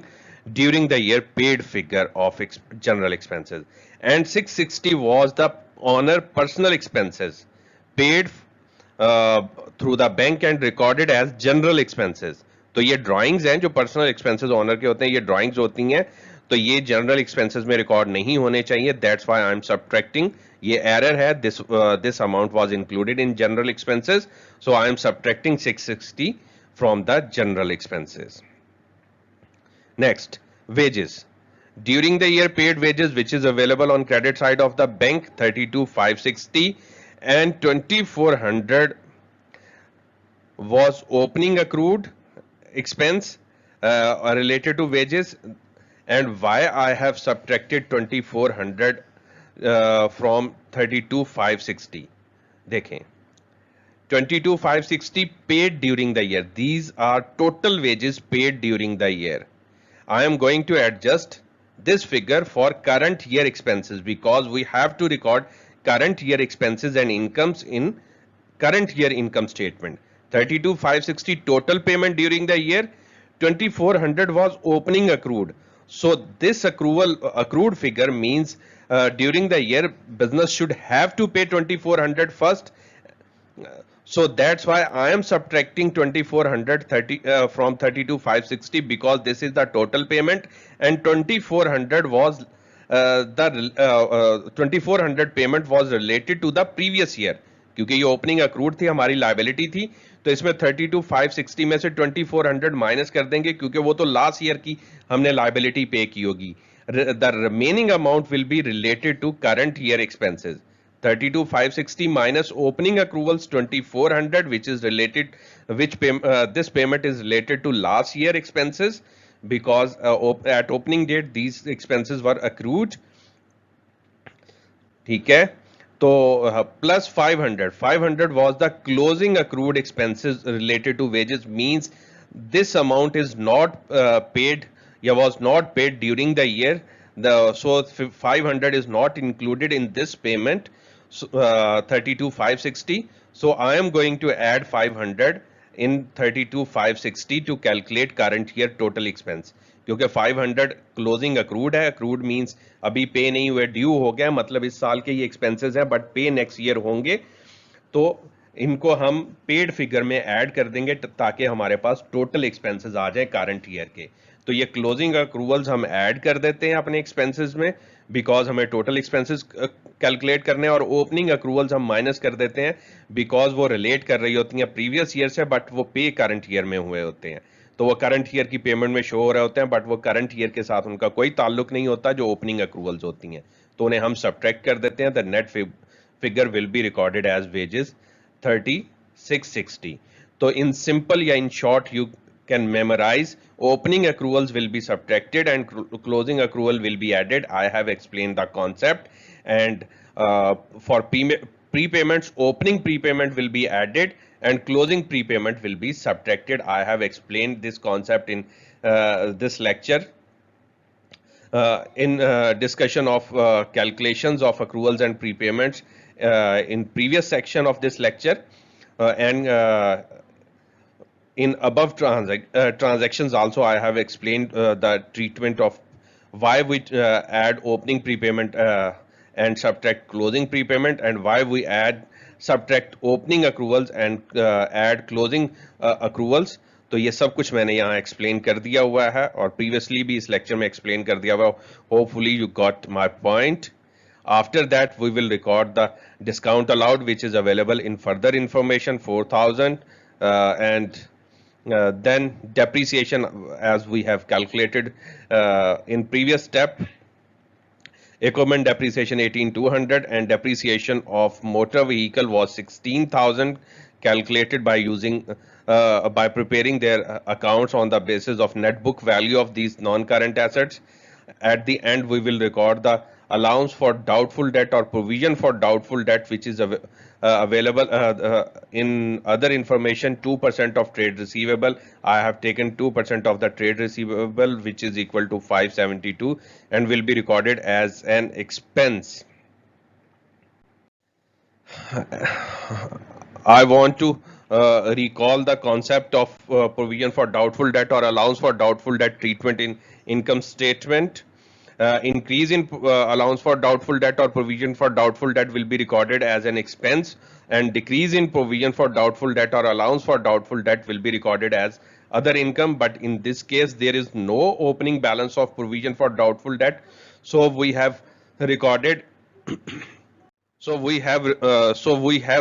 during the year paid figure of general expenses. And 660 was the owner personal expenses paid through the bank and recorded as general expenses. तो ये drawings हैं जो personal expenses owner के होते हैं, ये drawings होती हैं, तो ये जनरल एक्सपेंसेस में रिकॉर्ड नहीं होने चाहिए. That's why I am subtracting. ये एरर है, this amount was included in general expenses, so I am subtracting 660 from the general expenses. Next, wages. During the year paid wages which is available on credit side of the bank 32,560 and 2,400 was opening accrued expense related to wages. And why I have subtracted 2,400 from 32,560. देखें, 22,560 paid during the year. These are total wages paid during the year. I am going to adjust this figure for current year expenses because we have to record current year expenses and incomes in current year income statement. 32,560 total payment during the year. 2,400 was opening accrued. So this accrued figure means during the year business should have to pay 2,400 first. So that's why I am subtracting 2,430 from 32,560 because this is the total payment, and 2,400 was the 2,400 payment was related to the previous year, क्योंकि ये opening accrued थी, हमारी liability थी, तो इसमें 32,560 में से 2,400 minus कर देंगे क्योंकि वो तो लास्ट ईयर की हमने लाइबिलिटी पे की होगी. The remaining amount will be related to current year expenses. 32,560 minus opening accruals 2,400, which is related, this payment is related to last year expenses because at opening date these expenses were accrued. ठीक है, तो plus 500 was the closing accrued expenses related to wages, means this amount is not paid, was not paid during the year. So 500 is not included in this payment. 32,560. So I am going to add 500 in 32,560 to calculate current year total expense. क्योंकि 500 closing accrued है, accrued means अभी पे नहीं हुए, due हो गया, मतलब इस साल के ये एक्सपेंसेस हैं बट पे नेक्स्ट ईयर होंगे, तो इनको हम पेड फिगर में ऐड कर देंगे ताकि हमारे पास टोटल एक्सपेंसेस आ जाए करंट ईयर के. तो ये क्लोजिंग अक्रूवल्स हम ऐड कर देते हैं अपने एक्सपेंसेस में बिकॉज हमें टोटल एक्सपेंसेस कैलकुलेट करने हैं, और ओपनिंग अक्रूवल्स हम माइनस कर देते हैं बिकॉज वो रिलेट कर रही होती हैं प्रीवियस ईयर से बट वो पे करंट ईयर में हुए होते हैं, तो वो करंट ईयर की पेमेंट में शो हो रहे होते हैं बट वो करंट ईयर के साथ उनका कोई ताल्लुक नहीं होता जो ओपनिंग अक्रूवल्स होती हैं, तो उन्हें हम सब्ट्रैक्ट कर देते हैं. The net figure will be recorded as wages 3660. तो इन सिंपल या in short you can memorize, opening accruals will be subtracted and closing accrual will be added. I have explained the concept, and for prepayments, opening prepayment will be added and closing prepayment will be subtracted. I have explained this concept in this lecture. In discussion of calculations of accruals and prepayments in previous section of this lecture, and in above transactions also I have explained the treatment of why we add opening prepayment and subtract closing prepayment, and why we subtract opening accruals and add closing accruals. तो ये सब कुछ मैंने यहाँ explain कर दिया हुआ है और प्रीवियसली भी इस लेक्चर में एक्सप्लेन कर दिया हुआ. Hopefully you got my point. After that we will record the discount allowed which is available in further information 4,000, and then depreciation as we have calculated in previous step. Equipment depreciation 18,200 and depreciation of motor vehicle was 16,000 calculated by using by preparing their accounts on the basis of net book value of these non-current assets. At the end we will record the allowance for doubtful debt or provision for doubtful debt which is available in other information. 2% of trade receivable, I have taken 2% of the trade receivable which is equal to 572 and will be recorded as an expense. I want to recall the concept of provision for doubtful debt or allowance for doubtful debt treatment in income statement. Increase in allowance for doubtful debt or provision for doubtful debt will be recorded as an expense, and decrease in provision for doubtful debt or allowance for doubtful debt will be recorded as other income. But in this case there is no opening balance of provision for doubtful debt, so we have recorded so we have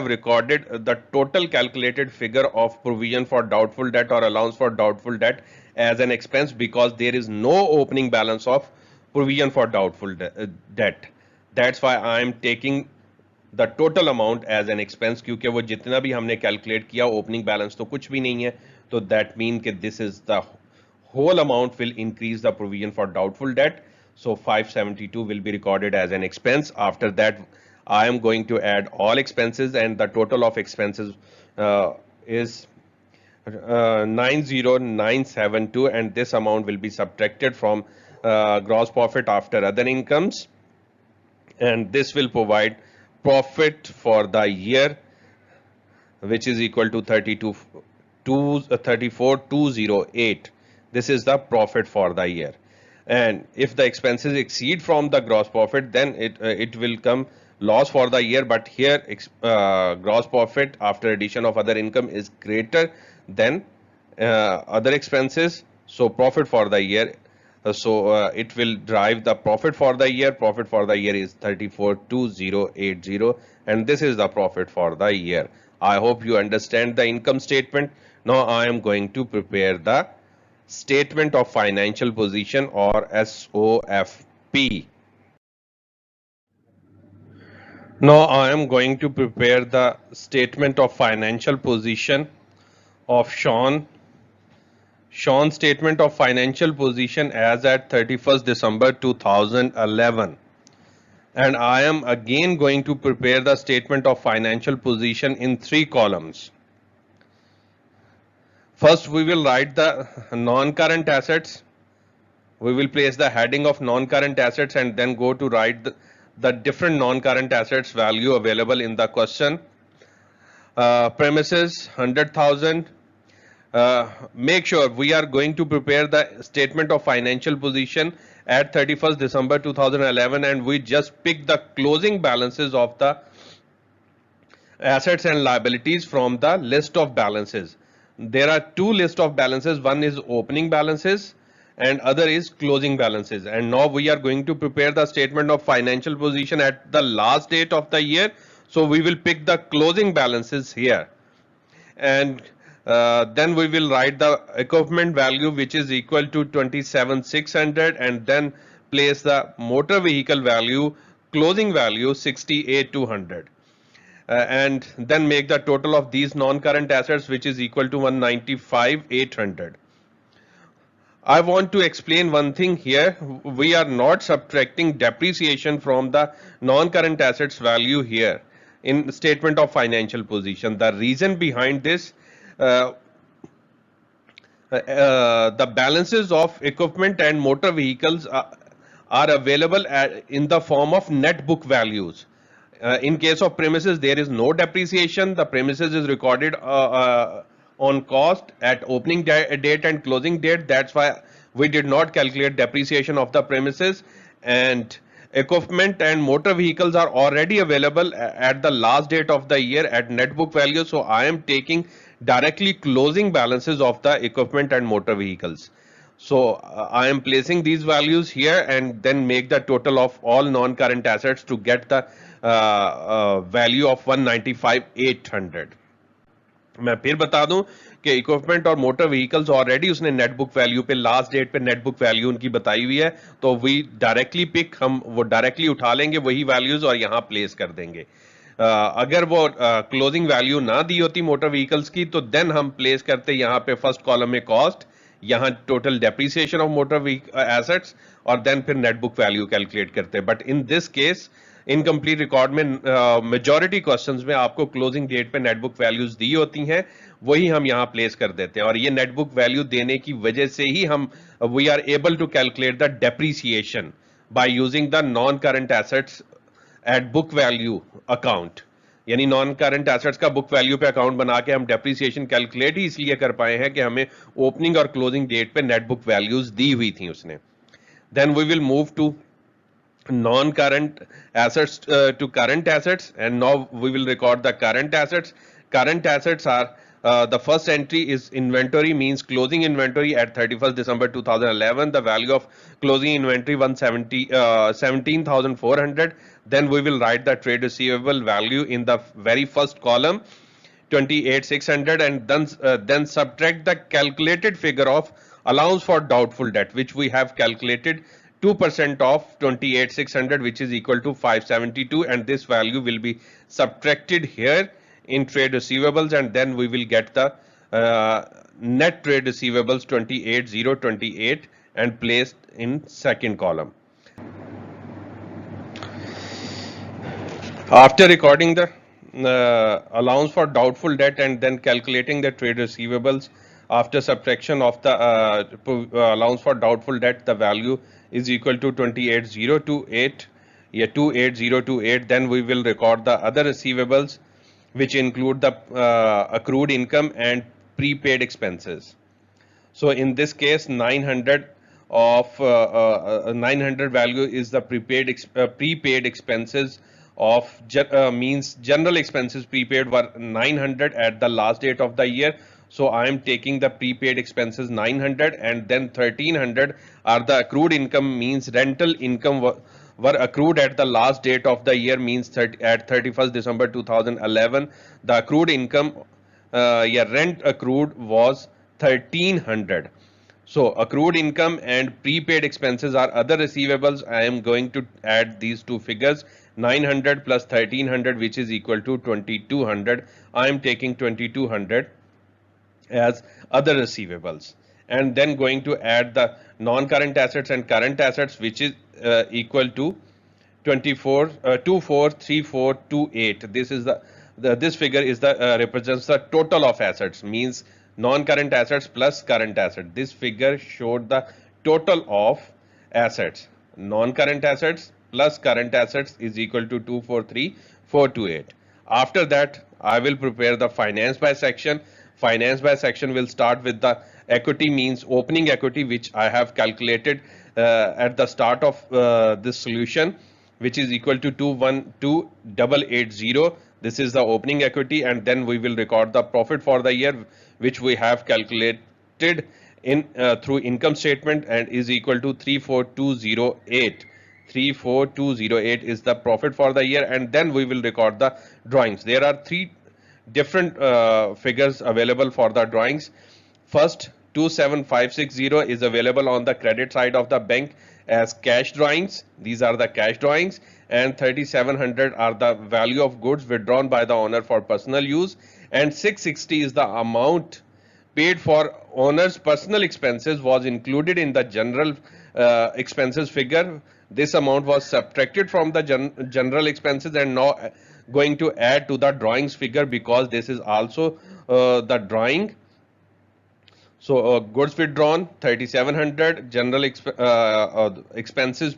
recorded the total calculated figure of provision for doubtful debt or allowance for doubtful debt as an expense because there is no opening balance of provision for doubtful debt. That's why I am taking the total amount as an expense, क्योंकि वो जितना भी हमने calculate किया opening balance तो कुछ भी नहीं है, तो that means कि this is the whole amount will increase the provision for doubtful debt. So 572 will be recorded as an expense. After that I am going to add all expenses and the total of expenses is 90972, and this amount will be subtracted from gross profit after other incomes, and this will provide profit for the year which is equal to 34,208. This is the profit for the year. And if the expenses exceed from the gross profit, then it will come loss for the year. But here gross profit after addition of other income is greater than other expenses, so profit for the year, it will drive the profit for the year. Profit for the year is 34,208, and this is the profit for the year. I hope you understand the income statement. Now I am going to prepare the statement of financial position, or SOFP. Now I am going to prepare the statement of financial position of Sean's statement of financial position as at 31st December 2011. And I am again going to prepare the statement of financial position in 3 columns. First, we will write the non-current assets. We will place the heading of non-current assets and then go to write the different non-current assets value available in the question. Premises 100,000. Make sure we are going to prepare the statement of financial position at 31st December 2011, and we just pick the closing balances of the assets and liabilities from the list of balances. There are 2 lists of balances. One is opening balances and other is closing balances. And now we are going to prepare the statement of financial position at the last date of the year. So we will pick the closing balances here. And then we will write the equipment value, which is equal to 27,600, and then place the motor vehicle value, closing value 68,200. And then make the total of these non-current assets, which is equal to 195,800. I want to explain one thing here. We are not subtracting depreciation from the non-current assets value here in statement of financial position. The reason behind this, the balances of equipment and motor vehicles are available in the form of net book values. In case of premises, there is no depreciation. The premises is recorded on cost at opening date and closing date. That's why we did not calculate depreciation of the premises. And equipment and motor vehicles are already available at the last date of the year at net book value. So I am taking directly closing balances of the equipment and motor vehicles. So I am placing these values here and then make the total of all non-current assets to get the value of 195,800. मैं फिर बता दूं कि equipment और motor vehicles already उसने net book value पे last date पे net book value उनकी बताई हुई है, तो वी डायरेक्टली पिक हम वो डायरेक्टली उठा लेंगे वही वैल्यूज और यहाँ प्लेस कर देंगे. अगर वो क्लोजिंग वैल्यू ना दी होती मोटर व्हीकल्स की तो देन हम प्लेस करते यहाँ पे फर्स्ट कॉलम में कॉस्ट, यहाँ total depreciation of motor assets और देन फिर नेट बुक वैल्यू कैलकुलेट करते. But in this case incomplete record में मेजॉरिटी क्वेश्चंस में आपको क्लोजिंग डेट पे नेट बुक वैल्यूज दी होती हैं, वही हम यहाँ प्लेस कर देते हैं. और ये नेट बुक वैल्यू देने की वजह से ही हम we are able to calculate the depreciation by using the non current assets at book value account. यानी नॉन करंट एसेट्स का बुक वैल्यू पे अकाउंट बना के हम डेप्रिसिएशन कैलकुलेट ही इसलिए कर पाए हैं कि हमें ओपनिंग और क्लोजिंग डेट पे नेट बुक वैल्यूज दी हुई थी उसने. Then we will move to non-current assets to current assets, and now we will record the current assets. Current assets are the first entry is inventory, means closing inventory at 31st December 2011. The value of closing inventory 17,400. Then we will write the trade receivable value in the very first column 28,600, and then subtract the calculated figure of allowance for doubtful debt, which we have calculated 2% of 28,600, which is equal to 572, and this value will be subtracted here in trade receivables, and then we will get the net trade receivables 28,028 and placed in second column. After recording the allowance for doubtful debt and then calculating the trade receivables, after subtraction of the allowance for doubtful debt, the value is equal to 28,028, yeah, 28,028. Then we will record the other receivables which include the accrued income and prepaid expenses. So in this case, 900 of 900 value is the prepaid expenses of means general expenses prepaid were 900 at the last date of the year. So I am taking the prepaid expenses 900, and then 1300 are the accrued income, means rental income were accrued at the last date of the year, means at 31st December 2011. The accrued income, rent accrued was 1300. So accrued income and prepaid expenses are other receivables. I am going to add these two figures, 900 plus 1300, which is equal to 2200. I am taking 2200 as other receivables, and then going to add the non-current assets and current assets, which is equal to 243428. This is this figure is the represents the total of assets, means non-current assets plus current asset. This figure showed the total of assets. Non-current assets plus current assets is equal to 243428. After that, I will prepare the finance by section. Finance by section will start with the equity, means opening equity, which I have calculated at the start of this solution, which is equal to 212,880. This is the opening equity, and then we will record the profit for the year, which we have calculated in through income statement, and is equal to 34208. 34208 is the profit for the year, and then we will record the drawings. There are three different figures available for the drawings. First, 27560 is available on the credit side of the bank as cash drawings. These are the cash drawings, and 3700 are the value of goods withdrawn by the owner for personal use, and 660 is the amount paid for owner's personal expenses was included in the general expenses figure. This amount was subtracted from the general expenses and now going to add to the drawings figure, because this is also the drawing. So goods withdrawn 3700, general expenses,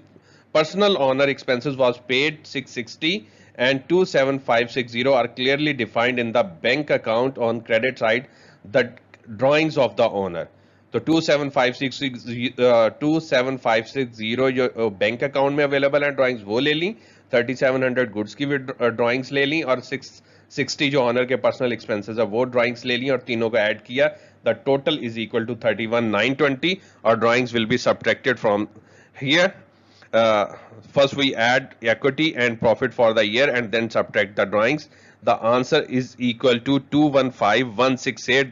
personal owner expenses was paid 660, and 27560 are clearly defined in the bank account on credit side, the drawings of the owner. तो 27560 जो bank account में available है drawings वो ले ली, 3700 goods की drawings ले ली, और 660 जो ऑनर के पर्सनल एक्सपेंसेस है वो ड्राइंग्स ले ली, और तीनों को ऐड किया. The total is equal to 31920, और drawings will be subtracted from here. First we add equity and profit for the year and then subtract the drawings. The answer is equal to 215168.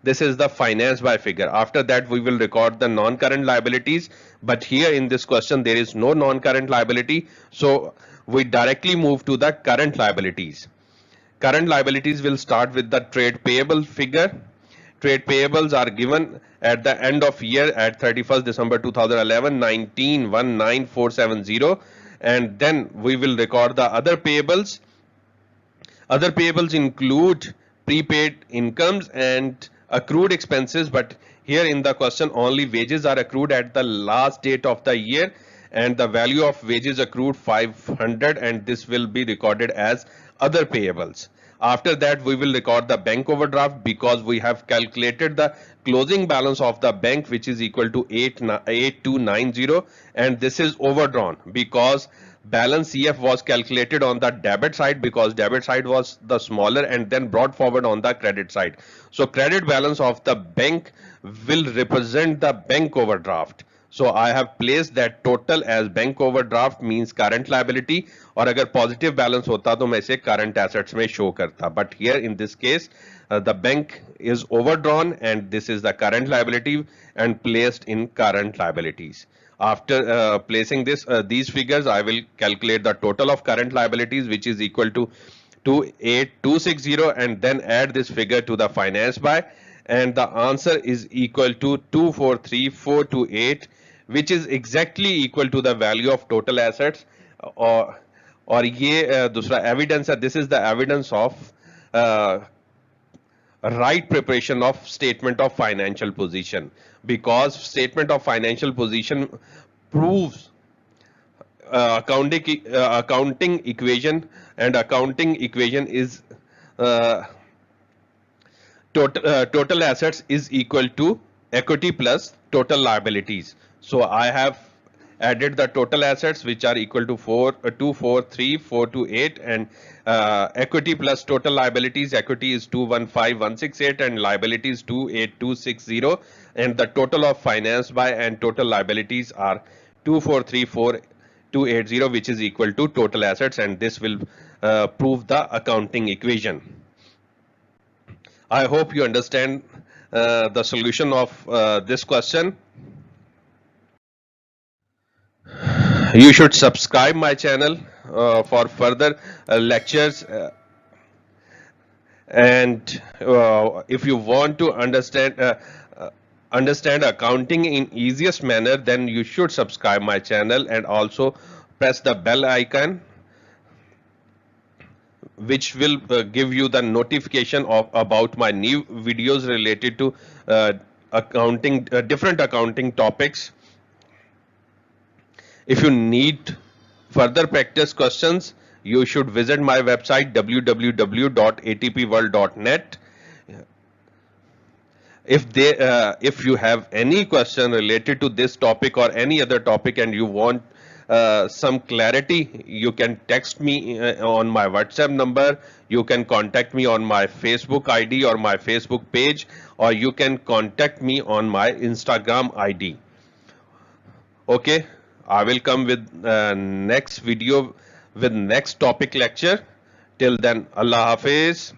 This is the finance by figure. After that we will record the non-current liabilities, but here in this question there is no non-current liability, so we directly move to the current liabilities. Current liabilities will start with the trade payable figure. Trade payables are given at the end of year at 31st December 2011, 19,19470, and then we will record the other payables. Other payables include prepaid incomes and accrued expenses, but here in the question only wages are accrued at the last date of the year, and the value of wages accrued 500, and this will be recorded as other payables. After that we will record the bank overdraft, because we have calculated the closing balance of the bank, which is equal to 8290, and this is overdrawn because balance CF was calculated on the debit side, because debit side was the smaller, and then brought forward on the credit side. So credit balance of the bank will represent the bank overdraft. So I have placed that total as bank overdraft, means current liability, और अगर positive balance होता तो मैं इसे current assets में show करता, but here in this case the bank is overdrawn and this is the current liability and placed in current liabilities. After placing these figures, I will calculate the total of current liabilities, which is equal to 28260, and then add this figure to the finance by, and the answer is equal to 243428, which is exactly equal to the value of total assets. और ये दूसरा evidence है, this is the evidence of right preparation of statement of financial position, because statement of financial position proves accounting equation, and accounting equation is total assets is equal to equity plus total liabilities. So I have added the total assets which are equal to 4,243,428, and equity plus total liabilities, equity is 215,168 and liabilities 28260, and the total of finance by and total liabilities are 2434280, which is equal to total assets, and this will prove the accounting equation. I hope you understand the solution of this question. You should subscribe my channel for further lectures, and if you want to understand accounting in easiest manner, then you should subscribe my channel and also press the bell icon, which will give you the notification of about my new videos related to accounting, different accounting topics. If you need further practice questions, you should visit my website www.atpworld.net. If you have any question related to this topic or any other topic and you want some clarity, you can text me on my WhatsApp number. You can contact me on my Facebook ID or my Facebook page, or you can contact me on my Instagram ID. Okay, I will come with next video with next topic lecture. Till then, Allah Hafiz.